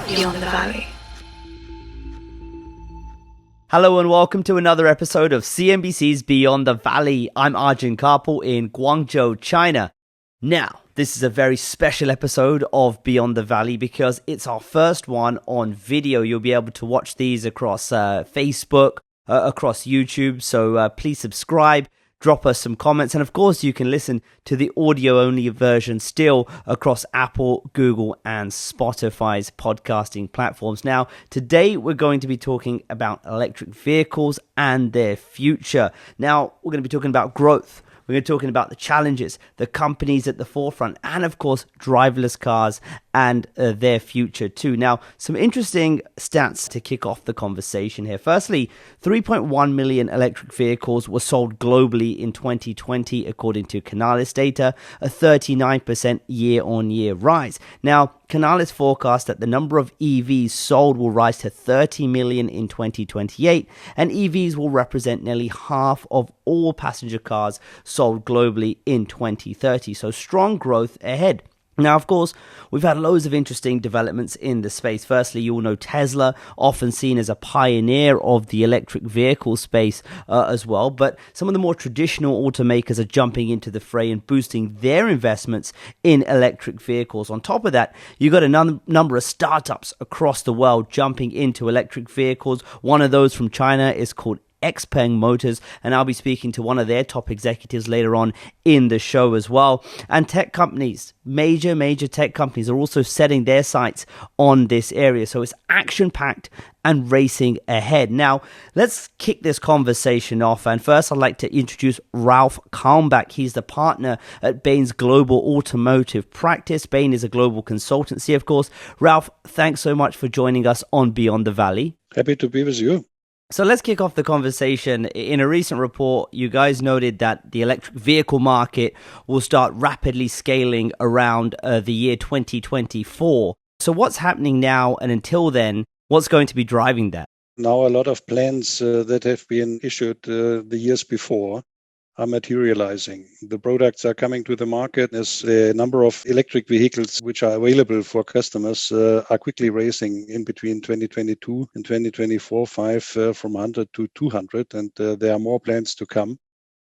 Beyond the Valley. Hello and welcome to another episode of CNBC's Beyond the Valley. I'm Arjun Kharpal in Guangzhou, China. Now, this is a very special episode of Beyond the Valley because it's our first one on video. You'll be able to watch these across Facebook, across YouTube, so please subscribe. Drop us some comments, and of course you can listen to the audio-only version still across Apple, Google, and Spotify's podcasting platforms. Now, today we're going to be talking about electric vehicles and their future. Now, we're going to be talking about growth. We're going to be talking about the challenges, the companies at the forefront, and of course, driverless cars and their future too. Now, some interesting stats to kick off the conversation here. Firstly, 3.1 million electric vehicles were sold globally in 2020, according to Canalys data, a 39% year-on-year rise. Now, Canalys forecast that the number of EVs sold will rise to 30 million in 2028, and EVs will represent nearly half of all passenger cars sold globally in 2030. So strong growth ahead. Now, of course, we've had loads of interesting developments in the space. Firstly, you all know Tesla, often seen as a pioneer of the electric vehicle space as well. But some of the more traditional automakers are jumping into the fray and boosting their investments in electric vehicles. On top of that, you've got a number of startups across the world jumping into electric vehicles. One of those from China is called Xpeng Motors, and I'll be speaking to one of their top executives later on in the show as well. And tech companies, major tech companies are also setting their sights on this area. So it's action-packed and racing ahead. Now, let's kick this conversation off. And first, I'd like to introduce Ralf Kalmbach. He's the partner at Bain's global automotive practice. Bain is a global consultancy, of course. Ralf, thanks so much for joining us on Beyond the Valley. Happy to be with you. So let's kick off the conversation. In a recent report, you guys noted that the electric vehicle market will start rapidly scaling around the year 2024. So what's happening now, and until then, what's going to be driving that? Now a lot of plans that have been issued the years before are materializing. The products are coming to the market as the number of electric vehicles which are available for customers are quickly raising in between 2022 and 2024, from 100 to 200, and there are more plans to come.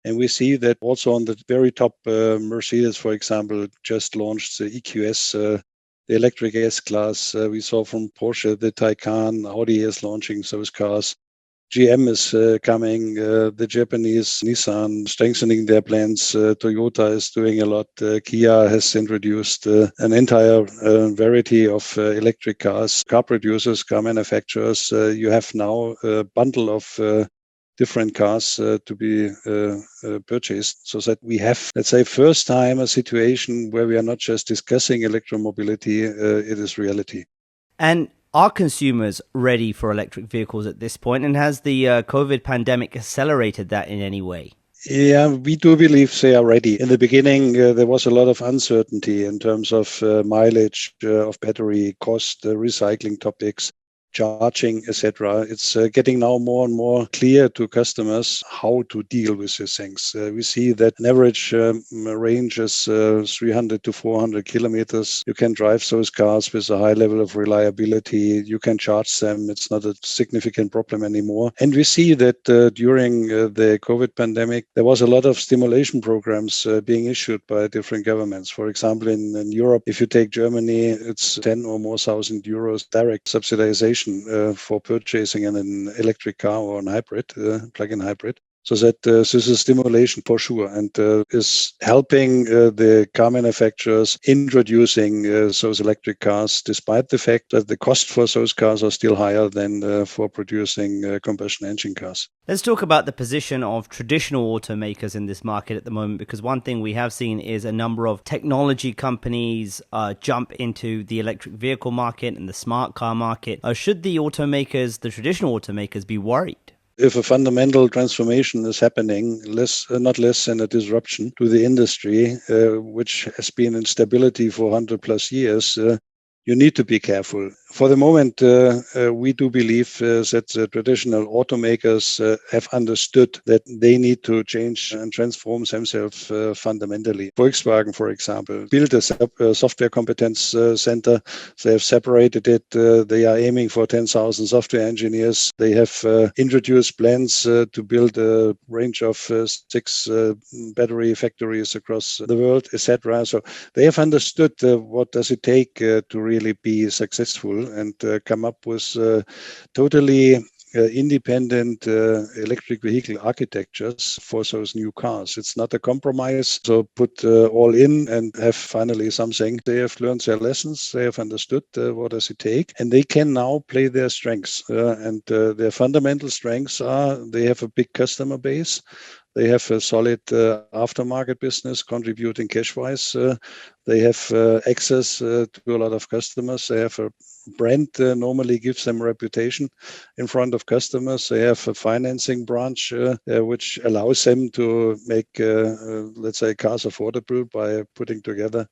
And we see that also on the very top, Mercedes, for example, just launched the EQS, the electric S-Class. We saw from Porsche the Taycan, Audi is launching those cars. GM is coming, the Japanese Nissan strengthening their plans, Toyota is doing a lot, Kia has introduced an entire variety of electric cars, car producers, car manufacturers. You have now a bundle of different cars to be purchased, so that we have, let's say, first time a situation where we are not just discussing electromobility, it is reality. And are consumers ready for electric vehicles at this point? And has the COVID pandemic accelerated that in any way? Yeah, we do believe they are ready. In the beginning, there was a lot of uncertainty in terms of mileage, of battery cost, recycling topics, charging, etc. It's getting now more and more clear to customers how to deal with these things. We see that an average range is 300 to 400 kilometers. You can drive those cars with a high level of reliability. You can charge them. It's not a significant problem anymore. And we see that during the COVID pandemic, there was a lot of stimulation programs being issued by different governments. For example, in Europe, if you take Germany, it's 10 or more thousand euros direct subsidization for purchasing an electric car or an hybrid, plug-in hybrid. So that this is a stimulation for sure, and is helping the car manufacturers introducing those electric cars, despite the fact that the cost for those cars are still higher than for producing combustion engine cars. Let's talk about the position of traditional automakers in this market at the moment, because one thing we have seen is a number of technology companies jump into the electric vehicle market and the smart car market. Should the automakers, the traditional automakers, be worried? If a fundamental transformation is happening, not less than a disruption to the industry, which has been in stability for 100 plus years, you need to be careful. For the moment, we do believe that the traditional automakers have understood that they need to change and transform themselves fundamentally. Volkswagen, for example, built a software competence center. They have separated it. They are aiming for 10,000 software engineers. They have introduced plans to build a range of 6 battery factories across the world, etc. So they have understood what does it take to really be successful and come up with totally independent electric vehicle architectures for those new cars. It's not a compromise. So put all in and have finally something. They have learned their lessons. They have understood what does it take, and they can now play their strengths. And their fundamental strengths are they have a big customer base. They have a solid aftermarket business contributing cash-wise. They have access to a lot of customers. They have a brand normally gives them reputation in front of customers. They have a financing branch which allows them to make, let's say, cars affordable by putting together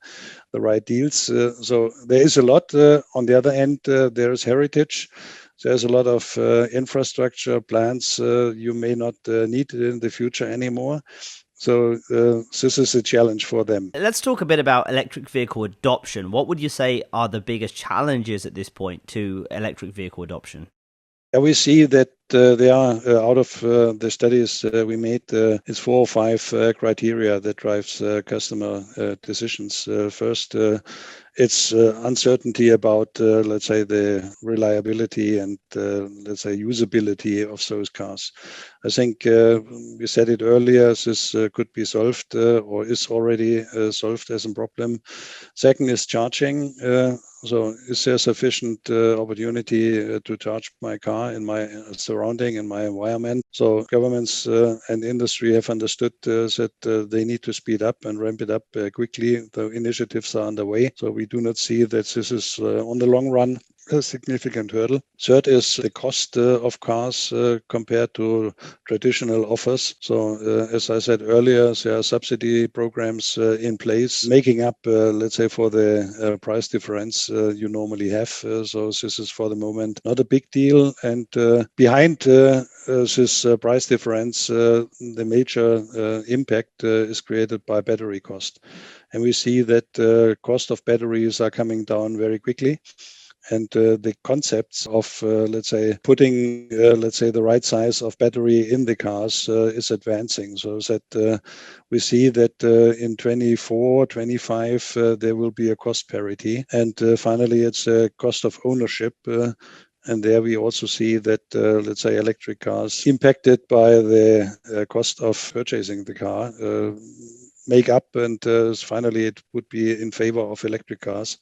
the right deals. So there is a lot. On the other end, there is heritage. There's a lot of infrastructure plans you may not need in the future anymore. So this is a challenge for them. Let's talk a bit about electric vehicle adoption. What would you say are the biggest challenges at this point to electric vehicle adoption? We see that there are, out of the studies we made, it's 4 or 5 criteria that drives customer decisions. First, it's uncertainty about, let's say, the reliability and, let's say, usability of those cars. I think we said it earlier, this could be solved or is already solved as a problem. Second is charging. So is there sufficient opportunity to charge my car in my surrounding, in my environment? So governments and industry have understood that they need to speed up and ramp it up quickly. The initiatives are underway. So we do not see that this is on the long run a significant hurdle. Third is the cost of cars compared to traditional offers. So as I said earlier, there are subsidy programs in place making up, let's say, for the price difference you normally have. So this is for the moment not a big deal. And behind this price difference, the major impact is created by battery cost. And we see that cost of batteries are coming down very quickly. And the concepts of, let's say, putting, let's say, the right size of battery in the cars is advancing. So that we see that in 24, 25, there will be a cost parity. And finally, it's a cost of ownership. And there we also see that, let's say, electric cars impacted by the cost of purchasing the car make up. And finally, it would be in favor of electric cars.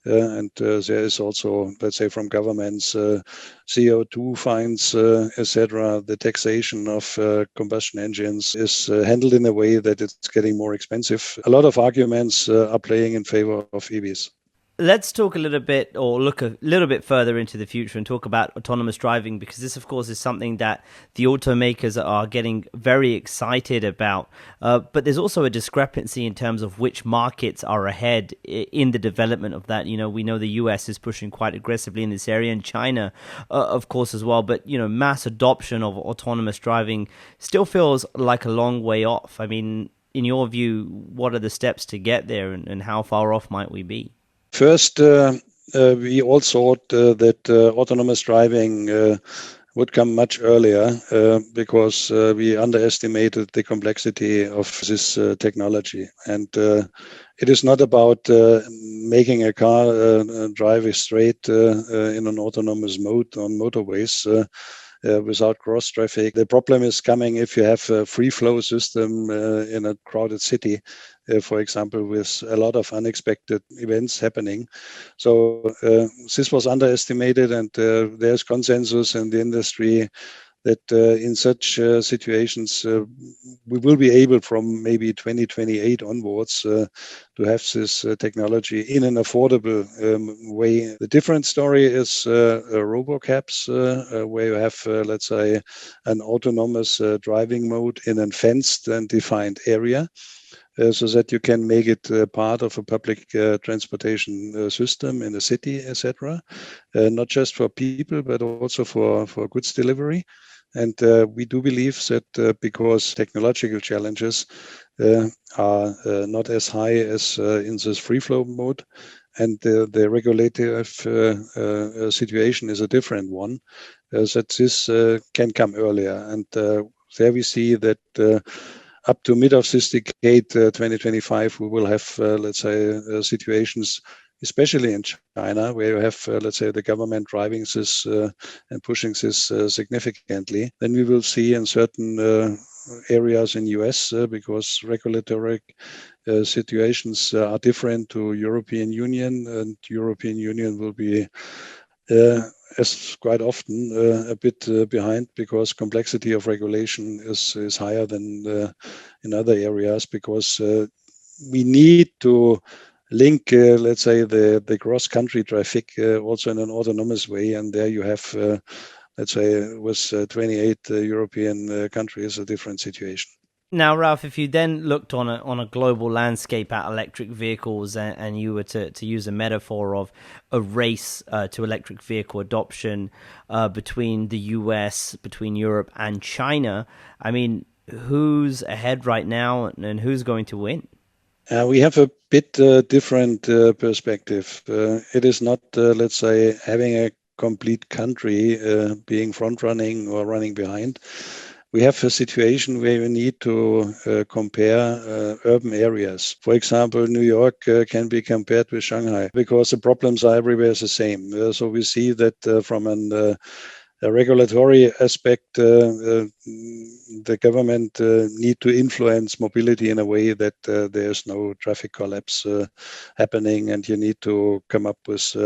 And there is also, let's say, from governments, CO2 fines, etc. The taxation of combustion engines is handled in a way that it's getting more expensive. A lot of arguments are playing in favor of EVs. Let's talk a little bit, or look a little bit further into the future and talk about autonomous driving, because this, of course, is something that the automakers are getting very excited about. But there's also a discrepancy in terms of which markets are ahead in the development of that. You know, we know the US is pushing quite aggressively in this area, and China, of course, as well. But, you know, mass adoption of autonomous driving still feels like a long way off. I mean, in your view, what are the steps to get there, and how far off might we be? First, we all thought that autonomous driving would come much earlier because we underestimated the complexity of this technology. And it is not about making a car drive straight in an autonomous mode on motorways without cross traffic. The problem is coming if you have a free flow system in a crowded city, for example, with a lot of unexpected events happening. So this was underestimated, and there's consensus in the industry that in such situations, we will be able from maybe 2028 onwards to have this technology in an affordable way. The different story is robocabs, where you have, let's say, an autonomous driving mode in a fenced and defined area. so that you can make it part of a public transportation system in a city, etc. Not just for people, but also for goods delivery. And we do believe that because technological challenges are not as high as in this free flow mode, and the regulative situation is a different one, that this can come earlier. And there we see that up to mid of this decade, 2025, we will have, let's say, situations, especially in China, where you have, let's say, the government driving this and pushing this significantly. Then we will see in certain areas in US because regulatory situations are different to European Union, and European Union will be as quite often a bit behind because complexity of regulation is higher than in other areas, because we need to link, let's say, the cross-country traffic also in an autonomous way. And there you have, let's say, with 28 European countries, a different situation. Now, Ralf, if you then looked on a global landscape at electric vehicles, and you were to use a metaphor of a race to electric vehicle adoption between the US, between Europe and China, I mean, who's ahead right now and who's going to win? We have a bit different perspective. It is not, let's say, having a complete country being front running or running behind. We have a situation where we need to compare urban areas. For example, New York can be compared with Shanghai because the problems are everywhere the same. So we see that from a regulatory aspect, the government need to influence mobility in a way that there's no traffic collapse happening, and you need to come up with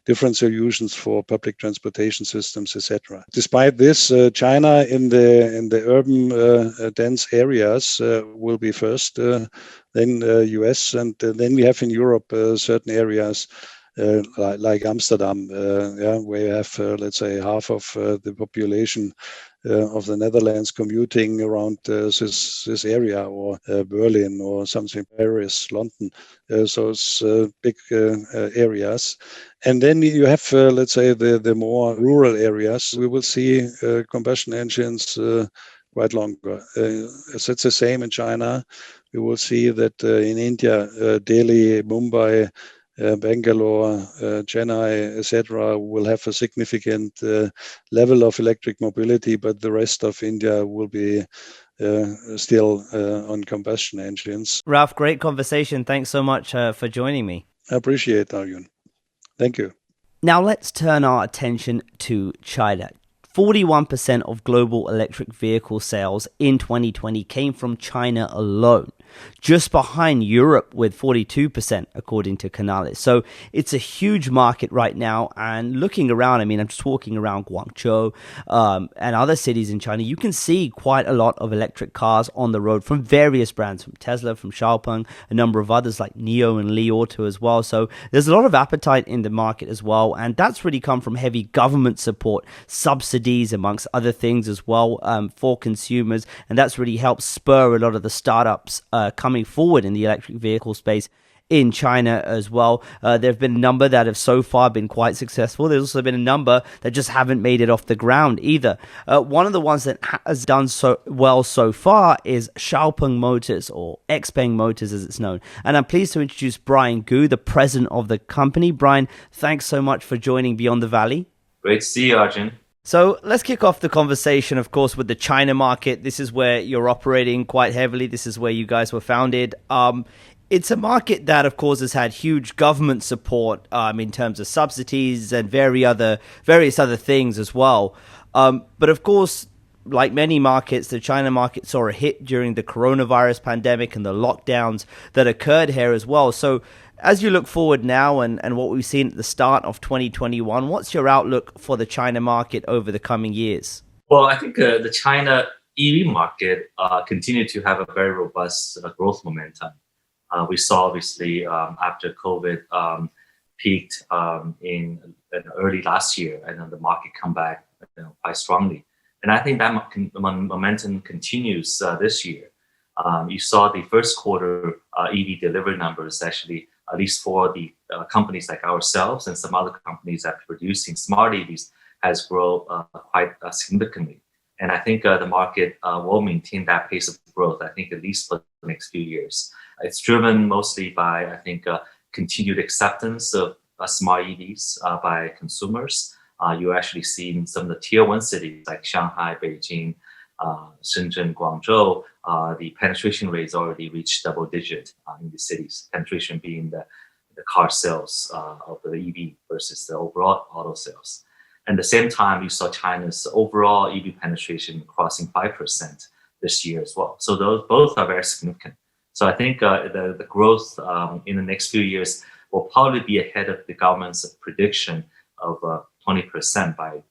different solutions for public transportation systems, etc. Despite this, China in the urban dense areas will be first, then US, and then we have in Europe certain areas like Amsterdam, where you have, let's say, half of the population of the Netherlands commuting around this area, or Berlin or something, Paris, London. So it's big areas. And then you have, let's say, the more rural areas. We will see combustion engines quite longer. It's the same in China. We will see that in India, Delhi, Mumbai, Bangalore, Chennai, etc., will have a significant level of electric mobility, but the rest of India will be still on combustion engines. Ralf, great conversation. Thanks so much for joining me. I appreciate it, Arjun. Thank you. Now let's turn our attention to China. 41% of global electric vehicle sales in 2020 came from China alone, just behind Europe with 42%, according to Canalys. So it's a huge market right now. And looking around, I mean, I'm just walking around Guangzhou and other cities in China, you can see quite a lot of electric cars on the road from various brands, from Tesla, from Xpeng, a number of others like NIO and Li Auto as well. So there's a lot of appetite in the market as well. And that's really come from heavy government support, subsidies, amongst other things as well, for consumers. And that's really helped spur a lot of the startups coming forward in the electric vehicle space in China as well. There have been a number that have so far been quite successful. There's also been a number that just haven't made it off the ground either. One of the ones that has done so well so far is Xpeng Motors, or Xpeng Motors as it's known. And I'm pleased to introduce Brian Gu, the president of the company. Brian, thanks so much for joining Beyond the Valley. Great to see you, Arjun. So let's kick off the conversation, of course, with the China market. This is where you're operating quite heavily. This is where you guys were founded. It's a market that, of course, has had huge government support in terms of subsidies and various other things as well. But of course, like many markets, the China market saw a hit during the coronavirus pandemic and the lockdowns that occurred here as well. So as you look forward now and what we've seen at the start of 2021, what's your outlook for the China market over the coming years? Well, I think the China EV market continued to have a very robust growth momentum. We saw, obviously, after COVID peaked in early last year, and then the market come back quite strongly. And I think that momentum continues this year. You saw the first quarter EV delivery numbers actually, at least for the companies like ourselves and some other companies that are producing smart EVs, has grown quite significantly. And I think the market will maintain that pace of growth, I think, at least for the next few years. It's driven mostly by, I think, continued acceptance of smart EVs by consumers. You actually see in some of the tier one cities like Shanghai, Beijing, Shenzhen, Guangzhou, the penetration rates already reached double digit in the cities, penetration being the car sales of the EV versus the overall auto sales. And at the same time, you saw China's overall EV penetration crossing 5% this year as well. So those both are very significant. So I think the growth in the next few years will probably be ahead of the government's prediction of 20% by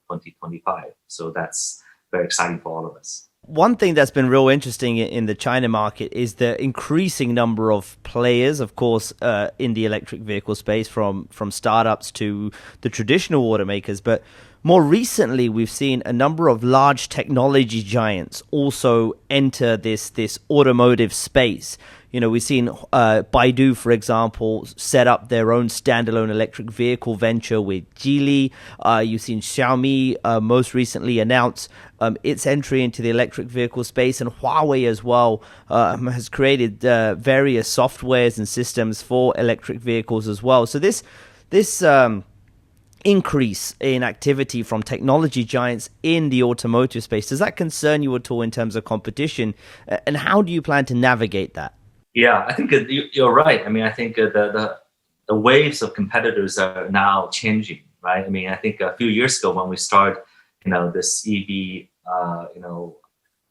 2025. So that's very exciting for all of us. One thing that's been real interesting in the China market is the increasing number of players, of course, in the electric vehicle space, from startups to the traditional automakers. But more recently, we've seen a number of large technology giants also enter this automotive space. You know, we've seen Baidu, for example, set up their own standalone electric vehicle venture with Geely. You've seen Xiaomi most recently announce its entry into the electric vehicle space, and Huawei as well has created various softwares and systems for electric vehicles as well. So this increase in activity from technology giants in the automotive space, does that concern you at all in terms of competition? And how do you plan to navigate that? Yeah, I think you're right. I mean, I think the waves of competitors are now changing, right? I mean, I think a few years ago when we started, this EV,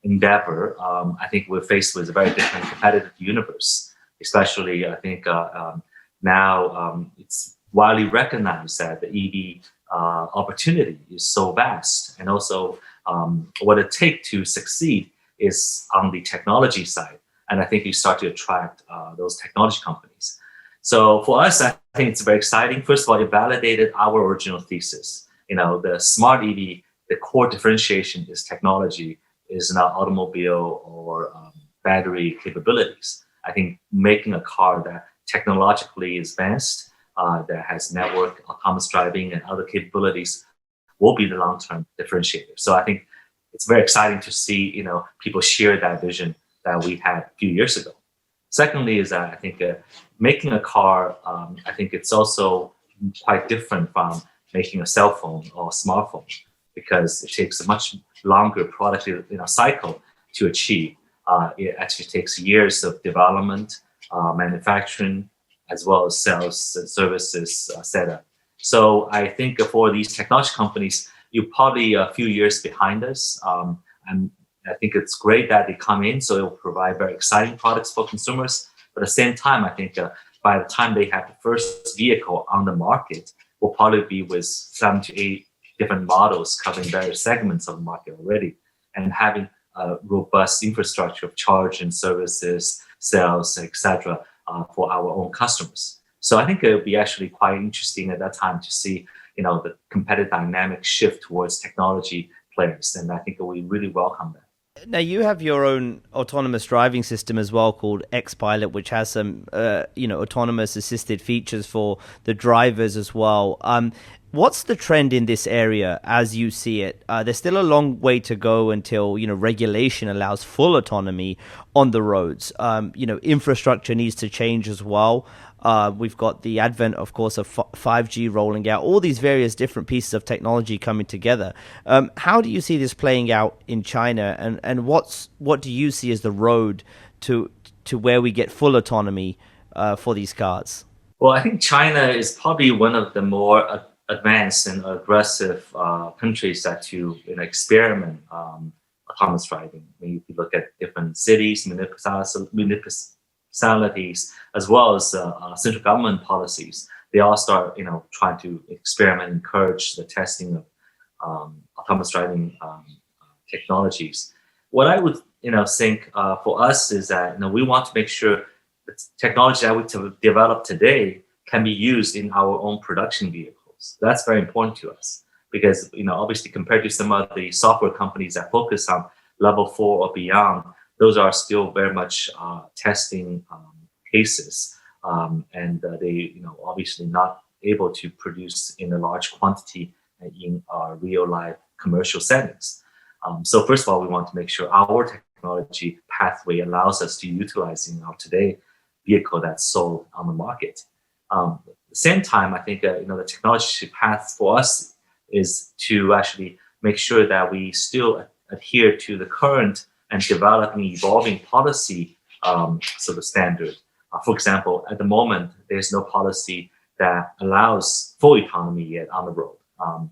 endeavor, I think we're faced with a very different competitive universe. Especially, I think now it's widely recognized that the EV opportunity is so vast, and also what it takes to succeed is on the technology side. And I think you start to attract those technology companies. So for us, I think it's very exciting. First of all, it validated our original thesis. The smart EV, the core differentiation is technology, is not automobile or battery capabilities. I think making a car that technologically is advanced, that has network, autonomous driving, and other capabilities will be the long-term differentiator. So I think it's very exciting to see, people share that vision that we had a few years ago. Secondly is that I think making a car, I think it's also quite different from making a cell phone or a smartphone, because it takes a much longer product cycle to achieve. It actually takes years of development, manufacturing, as well as sales and services setup. So I think for these technology companies, you're probably a few years behind us. And I think it's great that they come in, so it will provide very exciting products for consumers. But at the same time, I think by the time they have the first vehicle on the market, will probably be with 7 to 8 different models covering various segments of the market already, and having a robust infrastructure of charge and services, sales, etc., for our own customers. So I think it would be actually quite interesting at that time to see, the competitive dynamic shift towards technology players, and I think we really welcome that. Now, you have your own autonomous driving system as well called Xpilot, which has some, autonomous assisted features for the drivers as well. What's the trend in this area as you see it? There's still a long way to go until, regulation allows full autonomy on the roads. Infrastructure needs to change as well. We've got the advent, of course, of 5G rolling out, all these various different pieces of technology coming together. How do you see this playing out in China, and what do you see as the road to where we get full autonomy for these cars? Well, I think China is probably one of the more advanced and aggressive countries that experiment autonomous driving. When you look at different cities, municipalities, as well as central government policies, they all start, trying to experiment, encourage the testing of autonomous driving technologies. What I would, think for us is that, we want to make sure the technology that we develop today can be used in our own production vehicles. That's very important to us because, obviously compared to some of the software companies that focus on level 4 or beyond, those are still very much testing cases, and they obviously not able to produce in a large quantity in real life commercial settings. So first of all, we want to make sure our technology pathway allows us to utilize in our today vehicle that's sold on the market. At the same time, I think the technology path for us is to actually make sure that we still adhere to the current and developing, evolving policy sort of standard. For example, at the moment, there's no policy that allows full autonomy yet on the road,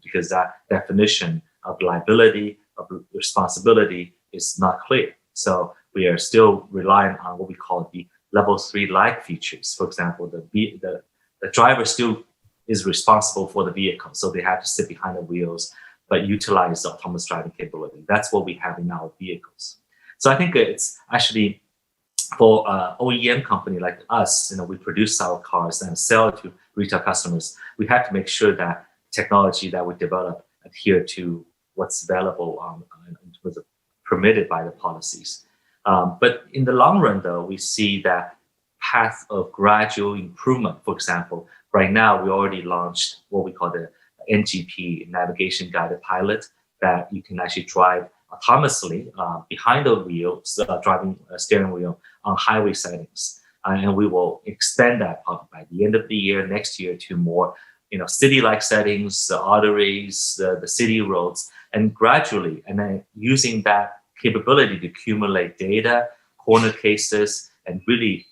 because that definition of liability, of responsibility is not clear. So we are still relying on what we call the level 3-like features. For example, the driver still is responsible for the vehicle, so they have to sit behind the wheels, but utilize the autonomous driving capability. That's what we have in our vehicles. So I think it's actually for OEM company like us, we produce our cars and sell to retail customers. We have to make sure that technology that we develop adhere to what's available and was permitted by the policies. But in the long run, though, we see that path of gradual improvement. For example, right now we already launched what we call the NGP, navigation guided pilot, that you can actually drive autonomously behind the wheels, driving a steering wheel on highway settings. And we will extend that probably by the end of the year, next year, to more city-like settings, the arteries, the city roads, and gradually, and then using that capability to accumulate data, corner cases, and really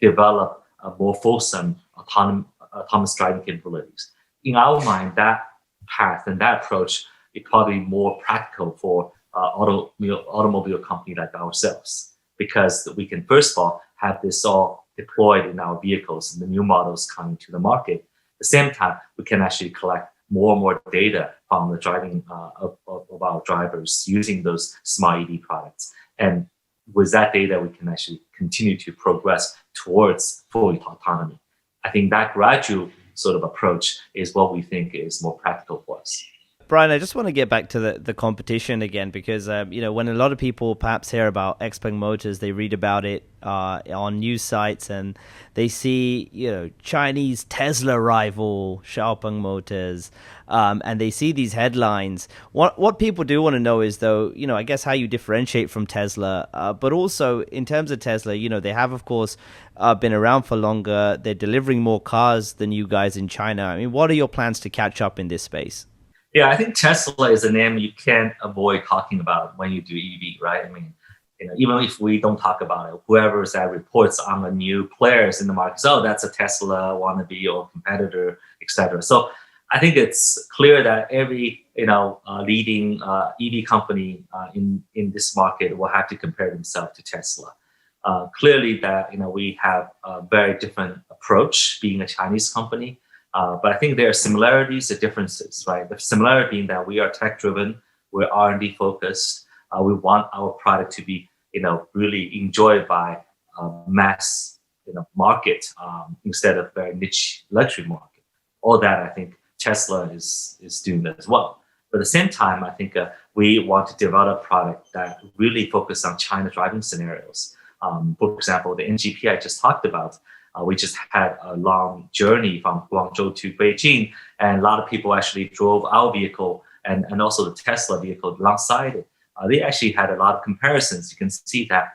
develop a more fulsome autonomous driving capabilities. In our mind, that path and that approach is probably more practical for automobile company like ourselves, because we can first of all have this all deployed in our vehicles and the new models coming to the market. At the same time, we can actually collect more and more data from the driving of our drivers using those smart EV products. And with that data, we can actually continue to progress towards full autonomy. I think that gradual sort of approach is what we think is more practical for us. Brian, I just want to get back to the competition again, because when a lot of people perhaps hear about Xpeng Motors, they read about it on news sites, and they see Chinese Tesla rival Xpeng Motors, and they see these headlines. What people do want to know is, though, I guess how you differentiate from Tesla, but also in terms of Tesla, they have, of course, been around for longer. They're delivering more cars than you guys in China. I mean, what are your plans to catch up in this space? Yeah, I think Tesla is a name you can't avoid talking about when you do EV, right? I mean, even if we don't talk about it, whoever that reports on the new players in the market, that's a Tesla wannabe or competitor, etc. So I think it's clear that every leading EV company in this market will have to compare themselves to Tesla. Clearly, that we have a very different approach being a Chinese company. But I think there are similarities and differences, right? The similarity being that we are tech-driven, we're R&D focused. We want our product to be, really enjoyed by mass, market instead of very niche luxury market. All that I think Tesla is doing as well. But at the same time, I think we want to develop a product that really focus on China driving scenarios. For example, the NGP I just talked about. We just had a long journey from Guangzhou to Beijing, and a lot of people actually drove our vehicle and also the Tesla vehicle alongside it. They actually had a lot of comparisons. You can see that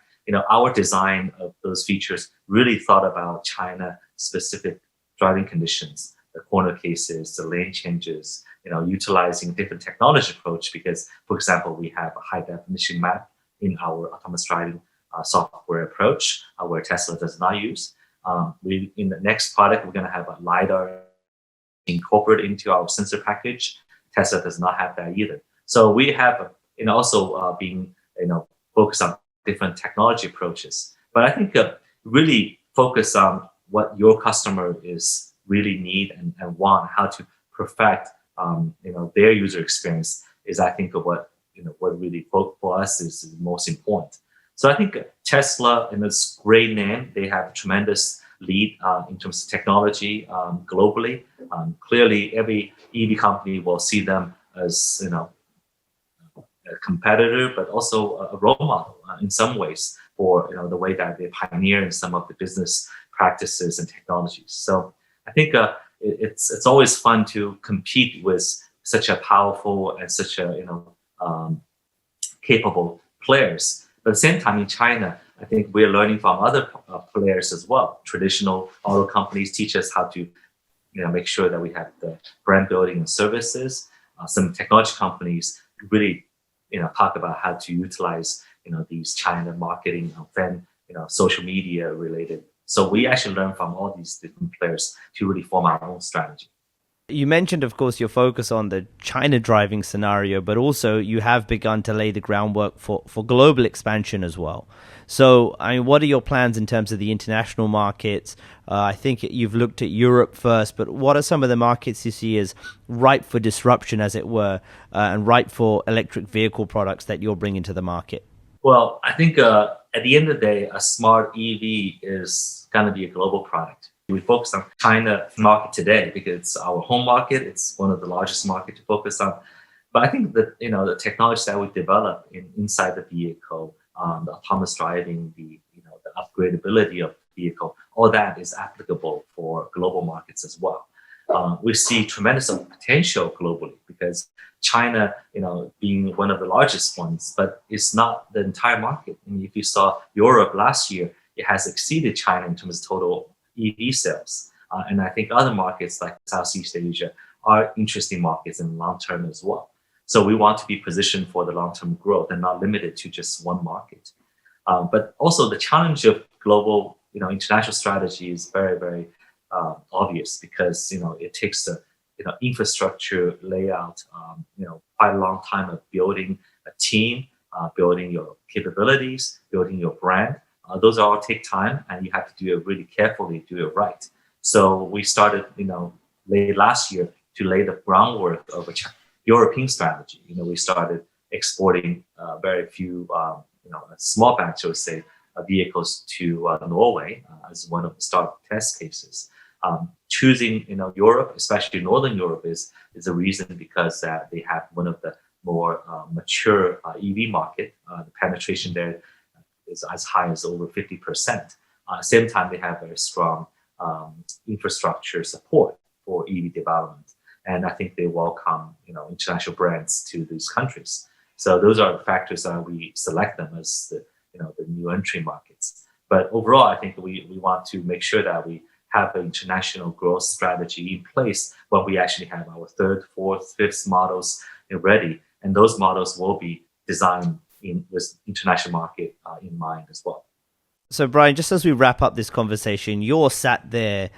our design of those features really thought about China-specific driving conditions, the corner cases, the lane changes, utilizing different technology approach. Because, for example, we have a high-definition map in our autonomous driving software approach, where Tesla does not use. In the next product, we're going to have a LiDAR incorporated into our sensor package. Tesla does not have that either. So we have, also being, focused on different technology approaches. But I think really focus on what your customer is really need and want, how to perfect, their user experience is, I think, what really for us is the most important. So I think Tesla, in this great name, they have a tremendous lead in terms of technology globally. Clearly, every EV company will see them as a competitor, but also a role model in some ways for the way that they pioneer in some of the business practices and technologies. So I think it's always fun to compete with such a powerful and such a capable players. But at the same time, in China, I think we're learning from other players as well. Traditional auto companies teach us how to make sure that we have the brand building and services. Some technology companies really talk about how to utilize these China marketing and social media related. So we actually learn from all these different players to really form our own strategy. You mentioned, of course, your focus on the China driving scenario, but also you have begun to lay the groundwork for global expansion as well. So, I mean, what are your plans in terms of the international markets? I think you've looked at Europe first, but what are some of the markets you see as ripe for disruption, as it were, and ripe for electric vehicle products that you're bringing to the market? Well, I think at the end of the day, a smart EV is going to be a global product. We focus on China market today because it's our home market. It's one of the largest market to focus on. But I think that the technology that we develop inside the vehicle, the autonomous driving, the upgradability of the vehicle, all that is applicable for global markets as well. We see tremendous potential globally because China, being one of the largest ones, but it's not the entire market. And if you saw Europe last year, it has exceeded China in terms of total EV sales. And I think other markets like Southeast Asia are interesting markets in the long term as well. So we want to be positioned for the long-term growth and not limited to just one market. But also the challenge of global, international strategy is very, very obvious because, it takes the, infrastructure layout, quite a long time of building a team, building your capabilities, building your brand. Those all take time and you have to do it really carefully, do it right. So we started, late last year to lay the groundwork of a European strategy. We started exporting very few, a small batch, I would say, vehicles to Norway as one of the start test cases. Choosing, Europe, especially Northern Europe, is a reason because they have one of the more mature EV market. The penetration there is as high as over 50%. At the same time, they have very strong infrastructure support for EV development. And I think they welcome, international brands to these countries. So those are the factors that we select them as the new entry markets. But overall, I think we want to make sure that we have an international growth strategy in place when we actually have our third, fourth, fifth models ready. And those models will be designed with international market in mind as well. So Brian, just as we wrap up this conversation, you're sat there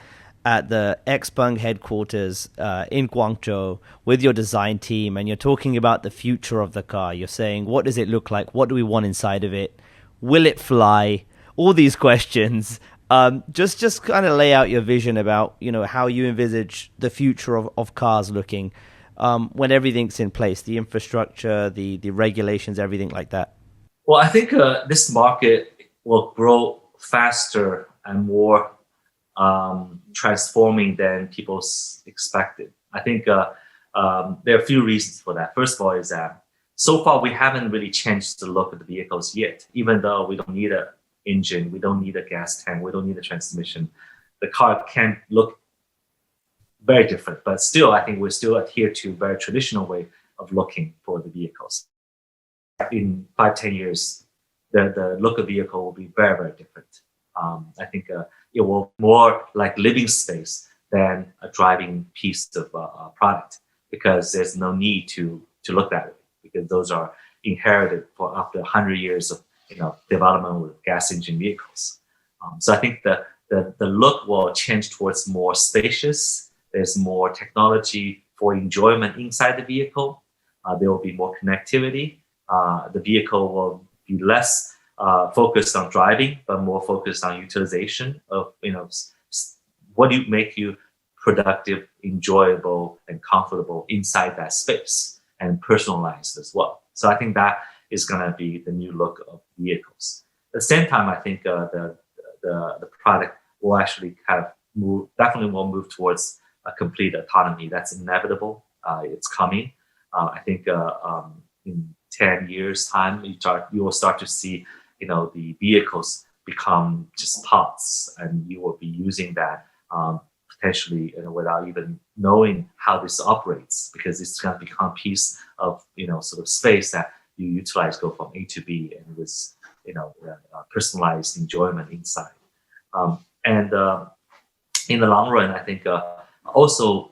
at the Xpeng headquarters in Guangzhou with your design team, and you're talking about the future of the car. You're saying, what does it look like? What do we want inside of it? Will it fly? All these questions. Just kind of lay out your vision about, how you envisage the future of cars looking when everything's in place, the infrastructure, the regulations, everything like that. Well, I think this market will grow faster and more transforming than people expected. I think there are a few reasons for that. First of all is that so far we haven't really changed the look of the vehicles yet, even though we don't need an engine, we don't need a gas tank, we don't need a transmission. The car can look very different, but still, I think we still adhere to a very traditional way of looking for the vehicles. In 5-10 years, the look of the vehicle will be very, very different. I think it will more like living space than a driving piece of product, because there's no need to look that way, because those are inherited for after 100 years of development with gas engine vehicles. So I think the look will change towards more spacious. There's more technology for enjoyment inside the vehicle. There will be more connectivity. The vehicle will be less focused on driving, but more focused on utilization of, what do you make you productive, enjoyable, and comfortable inside that space, and personalized as well. So I think that is going to be the new look of vehicles. At the same time, I think the product will actually definitely will move towards a complete autonomy. That's inevitable. It's coming. I think in 10 years time, you will start to see, the vehicles become just parts, and you will be using that potentially, without even knowing how this operates, because it's going to become a piece of, sort of space that you utilize, go from A to B, and with, personalized enjoyment inside. And in the long run, I think also,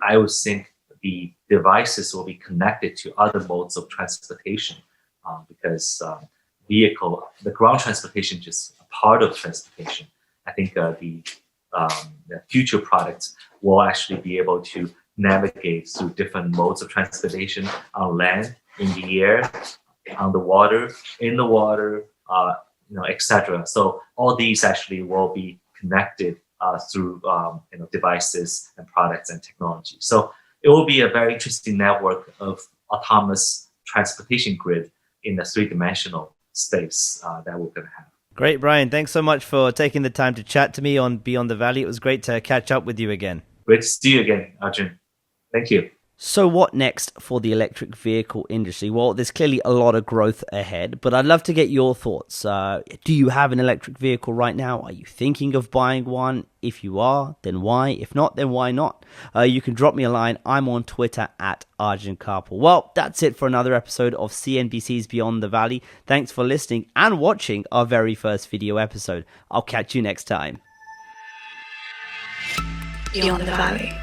I would think the devices will be connected to other modes of transportation, because the ground transportation is just a part of transportation. I think the future products will actually be able to navigate through different modes of transportation on land, in the air, on the water, in the water, etc. So all these actually will be connected through devices and products and technology. So it will be a very interesting network of autonomous transportation grid in the three-dimensional space that we're going to have. Great, Brian. Thanks so much for taking the time to chat to me on Beyond the Valley. It was great to catch up with you again. Great to see you again, Arjun. Thank you. So what next for the electric vehicle industry? Well, there's clearly a lot of growth ahead, but I'd love to get your thoughts. Do you have an electric vehicle right now? Are you thinking of buying one? If you are, then why? If not, then why not? You can drop me a line. I'm on Twitter at Arjun Kharpal. Well, that's it for another episode of CNBC's Beyond the Valley. Thanks for listening and watching our very first video episode. I'll catch you next time. Beyond the Valley.